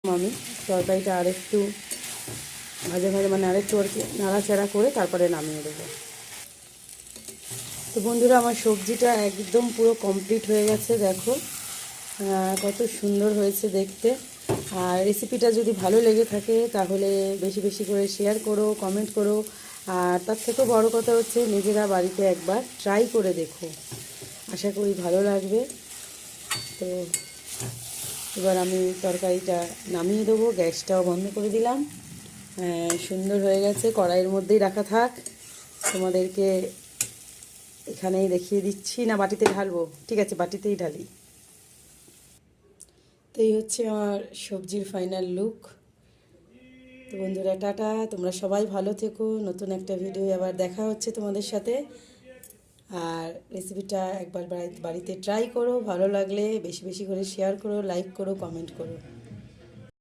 আমি তরকারিটা আরেকটু ভাজা ভাজা মানে আরেকটু আর কি নাড়াচাড়া করে তারপরে নামিয়ে দেবো। তো বন্ধুরা, আমার সবজিটা একদম পুরো কমপ্লিট হয়ে গেছে। দেখো কত সুন্দর হয়েছে দেখতে। আর রেসিপিটা যদি ভালো লেগে থাকে তাহলে বেশি বেশি করে শেয়ার করো, কমেন্ট করো। আর তার থেকেও বড় কথা হচ্ছে নিজেরা বাড়িতে একবার ট্রাই করে দেখো, আশা করি ভালো লাগবে। তো এবার আমি তরকারিটা নামিয়ে দেবো, গ্যাসটাও বন্ধ করে দিলাম। সুন্দর হয়ে গেছে, কড়াইয়ের মধ্যেই রাখা থাক, তোমাদেরকে এখানেই দেখিয়ে দিচ্ছি। না বাটিতে ঢালবো? ঠিক আছে, বাটিতেই ঢালি। তো এই হচ্ছে আমার সবজির ফাইনাল লুক। তো বন্ধুরা, টাটা, তোমরা সবাই ভালো থেকো। নতুন একটা ভিডিও আবার দেখা হচ্ছে তোমাদের সাথে। আর রেসিপিটা একবার বাড়িতে ট্রাই করো, ভালো লাগলে বেশি বেশি করে শেয়ার করো, লাইক করো, কমেন্ট করো।